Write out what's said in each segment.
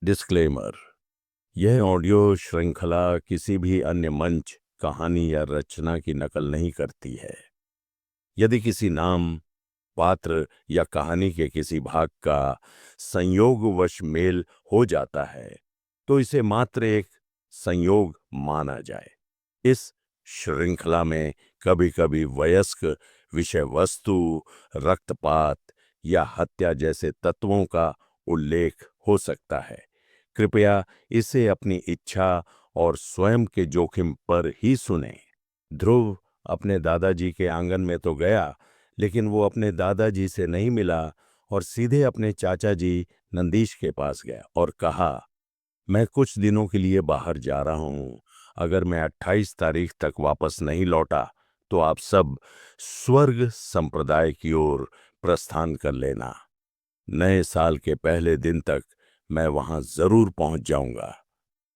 Disclaimer. यह audio श्रृंखला किसी भी अन्य मंच, कहानी या रचना की नकल नहीं करती है। यदि किसी नाम, पात्र या कहानी के किसी भाग का संयोगवश मेल हो जाता है तो इसे मात्र एक संयोग माना जाए। इस श्रृंखला में कभी-कभी वयस्क विषय वस्तु, रक्तपात या हत्या जैसे तत्वों का उल्लेख हो सकता है। कृपया इसे अपनी इच्छा और स्वयं के जोखिम पर ही सुनें। ध्रुव अपने दादाजी के आंगन में तो गया, लेकिन वो अपने दादाजी से नहीं मिला और सीधे अपने चाचा जी नंदीश के पास गया और कहा, मैं कुछ दिनों के लिए बाहर जा रहा हूं। अगर मैं 28 तारीख तक वापस नहीं लौटा तो आप सब स्वर्ग संप्रदाय की ओर प्रस्थान कर लेना। नए साल के पहले दिन तक मैं वहां जरूर पहुंच जाऊंगा।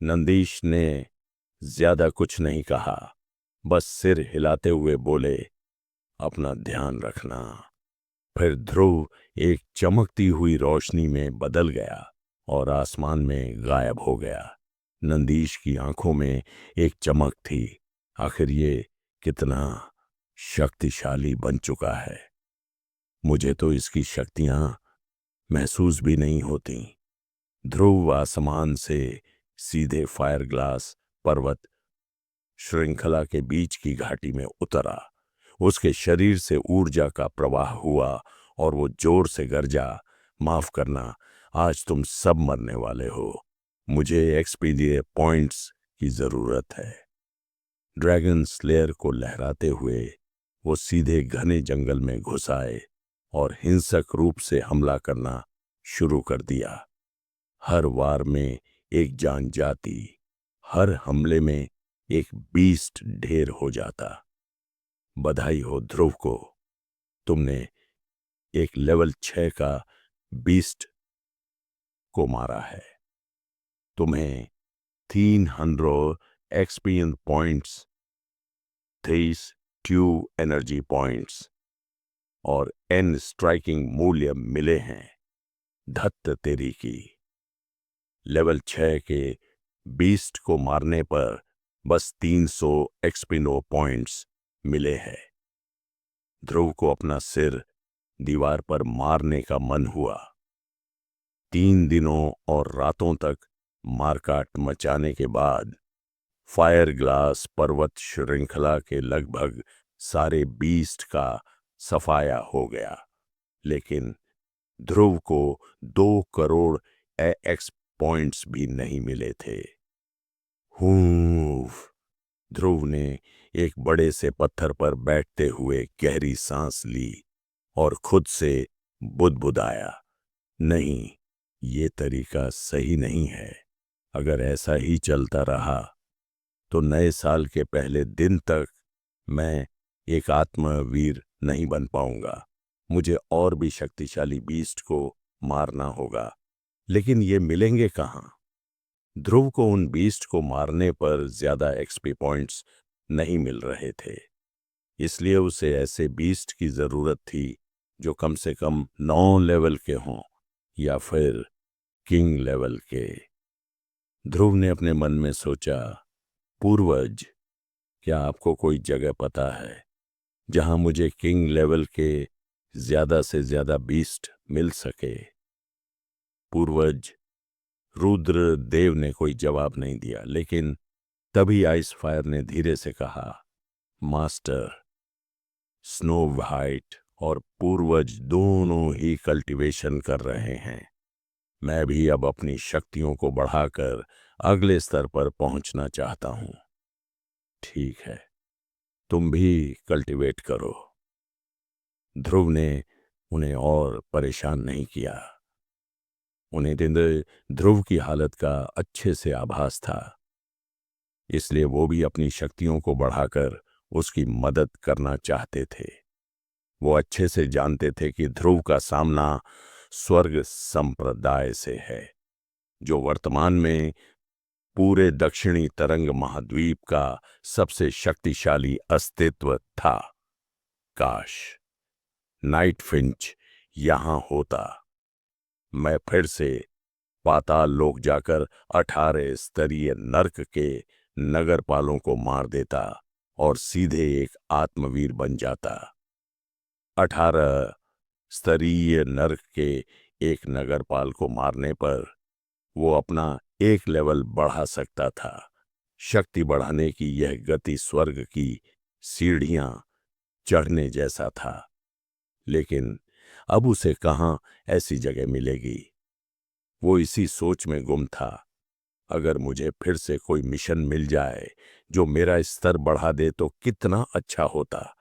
नंदीश ने ज्यादा कुछ नहीं कहा, बस सिर हिलाते हुए बोले, अपना ध्यान रखना। फिर ध्रुव एक चमकती हुई रोशनी में बदल गया और आसमान में गायब हो गया। नंदीश की आंखों में एक चमक थी। आखिर ये कितना शक्तिशाली बन चुका है। मुझे तो इसकी शक्तियां महसूस भी नहीं होती। ध्रुव आसमान से सीधे फायर ग्लास पर्वत श्रृंखला के बीच की घाटी में उतरा। उसके शरीर से ऊर्जा का प्रवाह हुआ और वो जोर से गरजा, माफ करना, आज तुम सब मरने वाले हो। मुझे एक्सपीडिए पॉइंट्स की जरूरत है। ड्रैगन स्लेयर को लहराते हुए वो सीधे घने जंगल में घुस आए और हिंसक रूप से हमला करना शुरू कर दिया। हर वार में एक जान जाती, हर हमले में एक बीस्ट ढेर हो जाता। बधाई हो ध्रुव को, तुमने एक लेवल 6 का बीस्ट को मारा है। तुम्हें 300 एक्सपीरियंस पॉइंट्स, 30 ट्यू एनर्जी पॉइंट्स और एन स्ट्राइकिंग मूल्य मिले हैं। धत्त तेरी की। लेवल 6 के बीस्ट को मारने पर बस 300 एक्सपिनो पॉइंट्स मिले हैं। ध्रुव को अपना सिर दीवार पर मारने का मन हुआ। 3 दिनों और रातों तक मारकाट मचाने के बाद फायर ग्लास पर्वत श्रृंखला के लगभग सारे बीस्ट का सफाया हो गया, लेकिन ध्रुव को 2 करोड़ एक्स पॉइंट्स भी नहीं मिले थे। हूफ। ध्रुव ने एक बड़े से पत्थर पर बैठते हुए गहरी सांस ली और खुद से बुदबुदाया, नहीं, ये तरीका सही नहीं है। अगर ऐसा ही चलता रहा तो नए साल के पहले दिन तक मैं एक आत्मवीर नहीं बन पाऊंगा। मुझे और भी शक्तिशाली बीस्ट को मारना होगा, लेकिन ये मिलेंगे कहाँ? ध्रुव को उन बीस्ट को मारने पर ज्यादा एक्सपी पॉइंट्स नहीं मिल रहे थे, इसलिए उसे ऐसे बीस्ट की जरूरत थी जो कम से कम 9 लेवल के हों या फिर किंग लेवल के। ध्रुव ने अपने मन में सोचा, पूर्वज, क्या आपको कोई जगह पता है जहां मुझे किंग लेवल के ज्यादा से ज्यादा बीस्ट मिल सके? पूर्वज रुद्र देव ने कोई जवाब नहीं दिया, लेकिन तभी आइस फायर ने धीरे से कहा, मास्टर, स्नो वाइट और पूर्वज दोनों ही कल्टीवेशन कर रहे हैं। मैं भी अब अपनी शक्तियों को बढ़ाकर अगले स्तर पर पहुंचना चाहता हूं। ठीक है, तुम भी कल्टीवेट करो। ध्रुव ने उन्हें और परेशान नहीं किया। उन्हें ध्रुव की हालत का अच्छे से आभास था, इसलिए वो भी अपनी शक्तियों को बढ़ाकर उसकी मदद करना चाहते थे। वो अच्छे से जानते थे कि ध्रुव का सामना स्वर्ग संप्रदाय से है, जो वर्तमान में पूरे दक्षिणी तरंग महाद्वीप का सबसे शक्तिशाली अस्तित्व था। काश नाइट फिंच यहां होता। मैं फिर से पाताल लोक जाकर 18 स्तरीय नर्क के नगरपालों को मार देता और सीधे एक आत्मवीर बन जाता। 18 स्तरीय नर्क के एक नगरपाल को मारने पर वो अपना एक लेवल बढ़ा सकता था। शक्ति बढ़ाने की यह गति स्वर्ग की सीढ़ियां चढ़ने जैसा था, लेकिन अब उसे कहाँ ऐसी जगह मिलेगी। वो इसी सोच में गुम था। अगर मुझे फिर से कोई मिशन मिल जाए जो मेरा स्तर बढ़ा दे तो कितना अच्छा होता।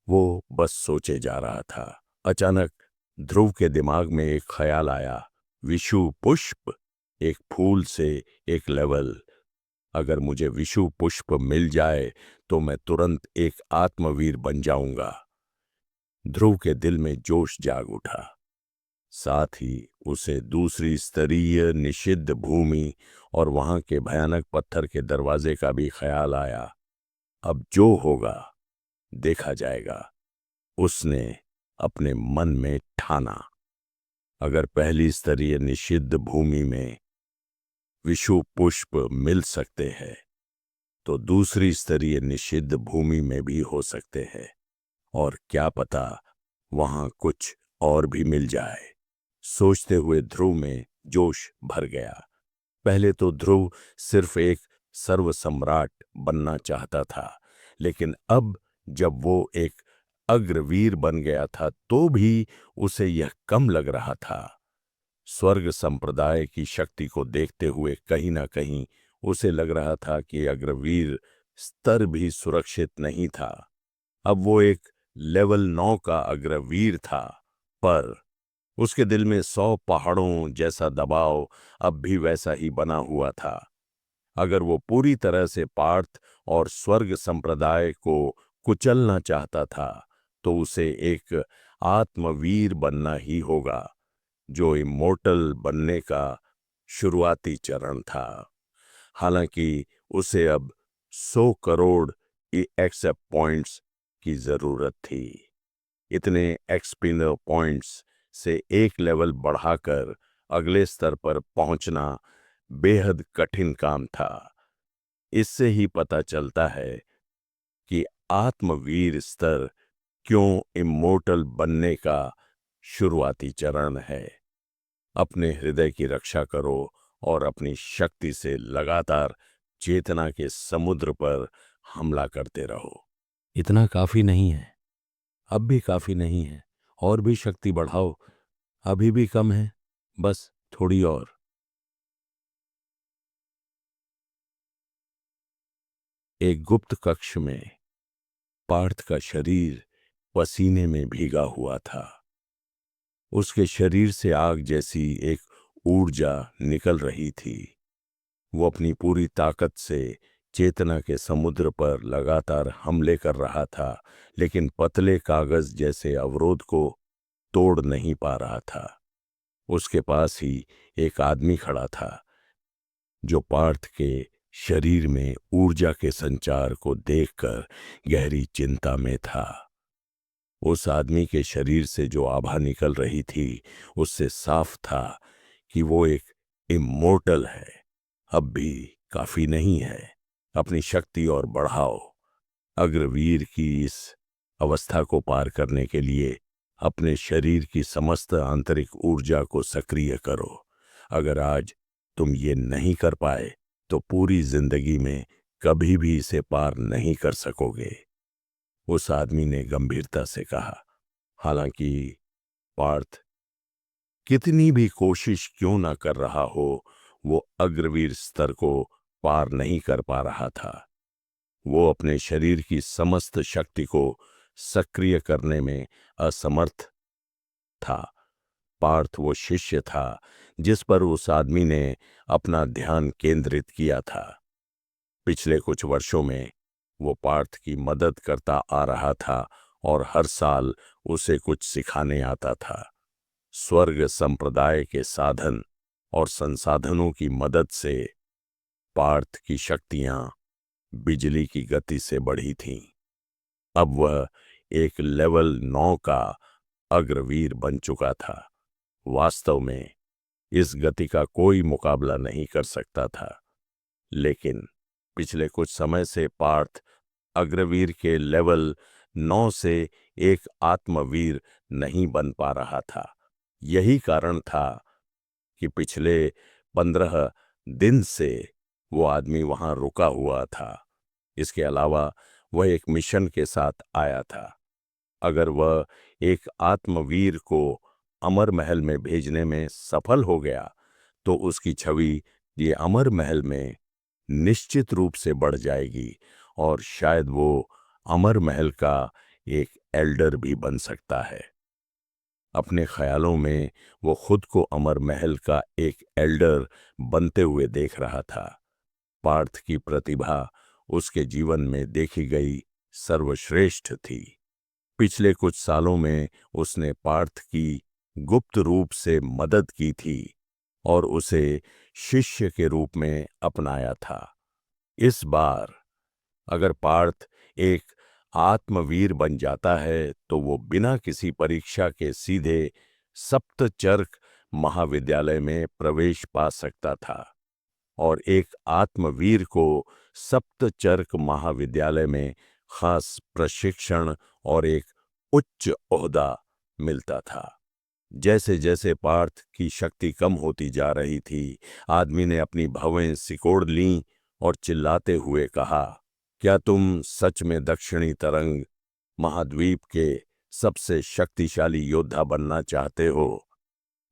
वो बस सोचे जा रहा था। अचानक ध्रुव के दिमाग में एक ख्याल आया। विषु पुष्प, एक फूल से एक लेवल। अगर मुझे विषु पुष्प मिल जाए तो मैं तुरंत एक आत्मवीर बन जाऊंगा। ध्रुव के दिल में जोश जाग उठा। साथ ही उसे दूसरी स्तरीय निषिद्ध भूमि और वहां के भयानक पत्थर के दरवाजे का भी ख्याल आया। अब जो होगा देखा जाएगा, उसने अपने मन में ठाना। अगर पहली स्तरीय निषिद्ध भूमि में विषु पुष्प मिल सकते हैं तो दूसरी स्तरीय निषिद्ध भूमि में भी हो सकते हैं, और क्या पता वहां कुछ और भी मिल जाए। सोचते हुए ध्रुव में जोश भर गया। पहले तो ध्रुव सिर्फ एक सर्व सम्राट बनना चाहता था, लेकिन अब जब वो एक अग्रवीर बन गया था तो भी उसे यह कम लग रहा था। स्वर्ग संप्रदाय की शक्ति को देखते हुए कहीं ना कहीं उसे लग रहा था कि अग्रवीर स्तर भी सुरक्षित नहीं था। अब वो एक लेवल 9 का अग्रवीर था, पर उसके दिल में 100 पहाड़ों जैसा दबाव अब भी वैसा ही बना हुआ था। अगर वो पूरी तरह से पार्थ और स्वर्ग संप्रदाय को कुचलना चाहता था तो उसे एक आत्मवीर बनना ही होगा, जो इमोर्टल बनने का शुरुआती चरण था। हालांकि उसे अब 100 करोड़ एक्सेप्ट पॉइंट्स की जरूरत थी। इतने एक्सपिनर पॉइंट्स से एक लेवल बढ़ाकर अगले स्तर पर पहुंचना बेहद कठिन काम था। इससे ही पता चलता है कि आत्मवीर स्तर क्यों इमोर्टल बनने का शुरुआती चरण है। अपने हृदय की रक्षा करो और अपनी शक्ति से लगातार चेतना के समुद्र पर हमला करते रहो। इतना काफी नहीं है, अब भी काफी नहीं है, और भी शक्ति बढ़ाओ। अभी भी कम है, बस थोड़ी और। एक गुप्त कक्ष में पार्थ का शरीर पसीने में भीगा हुआ था। उसके शरीर से आग जैसी एक ऊर्जा निकल रही थी। वो अपनी पूरी ताकत से चेतना के समुद्र पर लगातार हमले कर रहा था, लेकिन पतले कागज जैसे अवरोध को तोड़ नहीं पा रहा था। उसके पास ही एक आदमी खड़ा था जो पार्थ के शरीर में ऊर्जा के संचार को देखकर गहरी चिंता में था। उस आदमी के शरीर से जो आभा निकल रही थी उससे साफ था कि वो एक इमोर्टल है। अब भी काफी नहीं है, अपनी शक्ति और बढ़ाओ। अग्रवीर की इस अवस्था को पार करने के लिए अपने शरीर की समस्त आंतरिक ऊर्जा को सक्रिय करो। अगर आज तुम ये नहीं कर पाए तो पूरी जिंदगी में कभी भी इसे पार नहीं कर सकोगे, उस आदमी ने गंभीरता से कहा। हालांकि पार्थ कितनी भी कोशिश क्यों ना कर रहा हो, वो अग्रवीर स्तर को पार नहीं कर पा रहा था। वो अपने शरीर की समस्त शक्ति को सक्रिय करने में असमर्थ था। पार्थ वो शिष्य था जिस पर उस आदमी ने अपना ध्यान केंद्रित किया था। पिछले कुछ वर्षों में वो पार्थ की मदद करता आ रहा था और हर साल उसे कुछ सिखाने आता था। स्वर्ग संप्रदाय के साधन और संसाधनों की मदद से पार्थ की शक्तियां बिजली की गति से बढ़ी थीं। अब वह एक लेवल 9 का अग्रवीर बन चुका था। वास्तव में इस गति का कोई मुकाबला नहीं कर सकता था। लेकिन पिछले कुछ समय से पार्थ अग्रवीर के लेवल 9 से एक आत्मवीर नहीं बन पा रहा था। यही कारण था कि पिछले 15 दिन से वो आदमी वहां रुका हुआ था। इसके अलावा वह एक मिशन के साथ आया था। अगर वह एक आत्मवीर को अमर महल में भेजने में सफल हो गया तो उसकी छवि ये अमर महल में निश्चित रूप से बढ़ जाएगी और शायद वो अमर महल का एक एल्डर भी बन सकता है। अपने ख्यालों में वो खुद को अमर महल का एक एल्डर बनते हुए देख रहा था। पार्थ की प्रतिभा उसके जीवन में देखी गई सर्वश्रेष्ठ थी। पिछले कुछ सालों में उसने पार्थ की गुप्त रूप से मदद की थी और उसे शिष्य के रूप में अपनाया था। इस बार अगर पार्थ एक आत्मवीर बन जाता है तो वो बिना किसी परीक्षा के सीधे सप्तचर्क महाविद्यालय में प्रवेश पा सकता था और एक आत्मवीर को सप्तचर्क महाविद्यालय में खास प्रशिक्षण और एक उच्च ओहदा मिलता था। जैसे जैसे पार्थ की शक्ति कम होती जा रही थी, आदमी ने अपनी भवें सिकोड़ लीं और चिल्लाते हुए कहा, क्या तुम सच में दक्षिणी तरंग महाद्वीप के सबसे शक्तिशाली योद्धा बनना चाहते हो?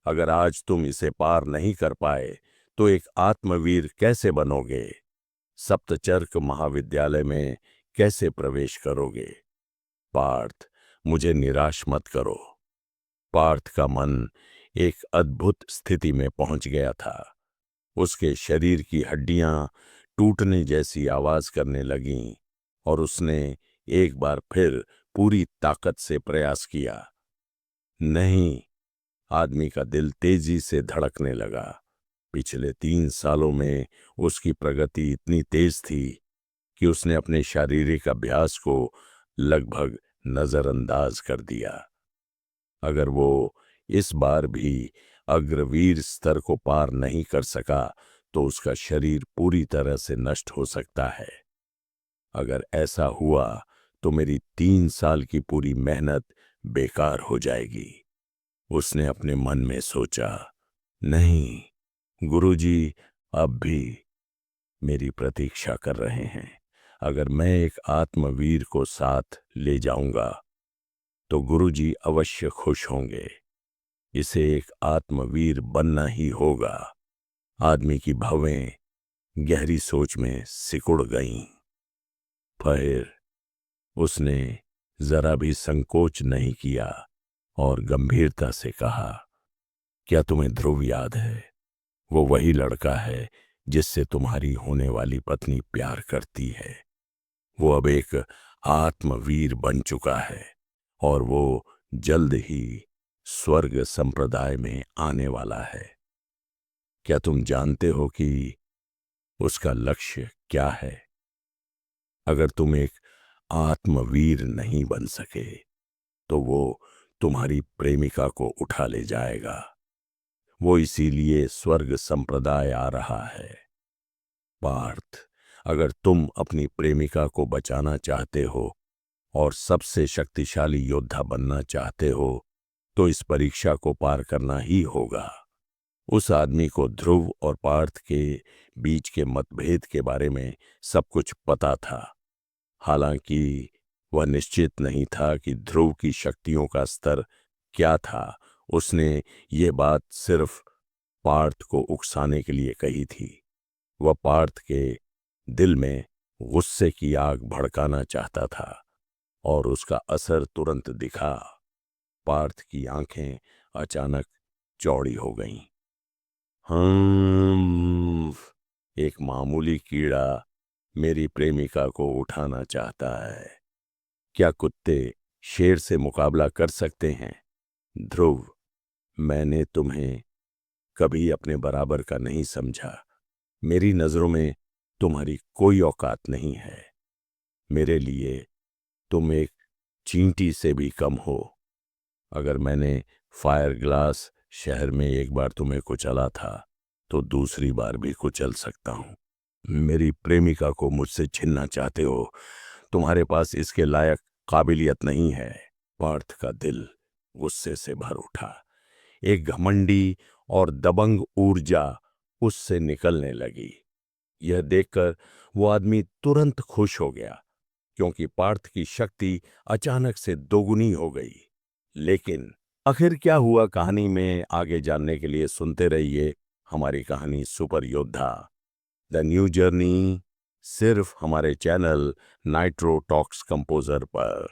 अगर आज तुम इसे पार नहीं कर पाए तो एक आत्मवीर कैसे बनोगे? सप्तचर्क महाविद्यालय में कैसे प्रवेश करोगे? पार्थ, मुझे निराश मत करो। पार्थ का मन एक अद्भुत स्थिति में पहुंच गया था। उसके शरीर की हड्डियां टूटने जैसी आवाज करने लगीं और उसने एक बार फिर पूरी ताकत से प्रयास किया। नहीं, आदमी का दिल तेजी से धड़कने लगा। पिछले 3 सालों में उसकी प्रगति इतनी तेज थी कि उसने अपने शारीरिक अभ्यास को लगभग नजरअंदाज कर दिया। अगर वो इस बार भी अग्रवीर स्तर को पार नहीं कर सका तो उसका शरीर पूरी तरह से नष्ट हो सकता है। अगर ऐसा हुआ तो मेरी 3 साल की पूरी मेहनत बेकार हो जाएगी। उसने अपने मन में सोचा। नहीं, गुरुजी अब भी मेरी प्रतीक्षा कर रहे हैं। अगर मैं एक आत्मवीर को साथ ले जाऊंगा तो गुरुजी अवश्य खुश होंगे। इसे एक आत्मवीर बनना ही होगा। आदमी की भवें गहरी सोच में सिकुड़ गईं। फिर उसने जरा भी संकोच नहीं किया और गंभीरता से कहा, क्या तुम्हें ध्रुव याद है? वो वही लड़का है जिससे तुम्हारी होने वाली पत्नी प्यार करती है। वो अब एक आत्मवीर बन चुका है और वो जल्द ही स्वर्ग संप्रदाय में आने वाला है। क्या तुम जानते हो कि उसका लक्ष्य क्या है? अगर तुम एक आत्मवीर नहीं बन सके तो वो तुम्हारी प्रेमिका को उठा ले जाएगा। वो इसीलिए स्वर्ग संप्रदाय आ रहा है। पार्थ, अगर तुम अपनी प्रेमिका को बचाना चाहते हो और सबसे शक्तिशाली योद्धा बनना चाहते हो तो इस परीक्षा को पार करना ही होगा। उस आदमी को ध्रुव और पार्थ के बीच के मतभेद के बारे में सब कुछ पता था। हालांकि वह निश्चित नहीं था कि ध्रुव की शक्तियों का स्तर क्या था। उसने ये बात सिर्फ पार्थ को उकसाने के लिए कही थी। वह पार्थ के दिल में गुस्से की आग भड़काना चाहता था और उसका असर तुरंत दिखा। पार्थ की आंखें अचानक चौड़ी हो गईं। एक मामूली कीड़ा मेरी प्रेमिका को उठाना चाहता है। क्या कुत्ते शेर से मुकाबला कर सकते हैं? ध्रुव, मैंने तुम्हें कभी अपने बराबर का नहीं समझा। मेरी नजरों में तुम्हारी कोई औकात नहीं है। मेरे लिए तुम एक चींटी से भी कम हो। अगर मैंने फायर ग्लास शहर में एक बार तुम्हें कुचला था तो दूसरी बार भी कुचल सकता हूं। मेरी प्रेमिका को मुझसे छीनना चाहते हो, तुम्हारे पास इसके लायक काबिलियत नहीं है। पार्थ का दिल गुस्से से भर उठा। एक घमंडी और दबंग ऊर्जा उससे निकलने लगी। यह देखकर वो आदमी तुरंत खुश हो गया, क्योंकि पार्थ की शक्ति अचानक से दोगुनी हो गई। लेकिन आखिर क्या हुआ कहानी में, आगे जानने के लिए सुनते रहिए हमारी कहानी सुपर योद्धा द न्यू जर्नी, सिर्फ हमारे चैनल नाइट्रो टॉक्स कंपोजर पर।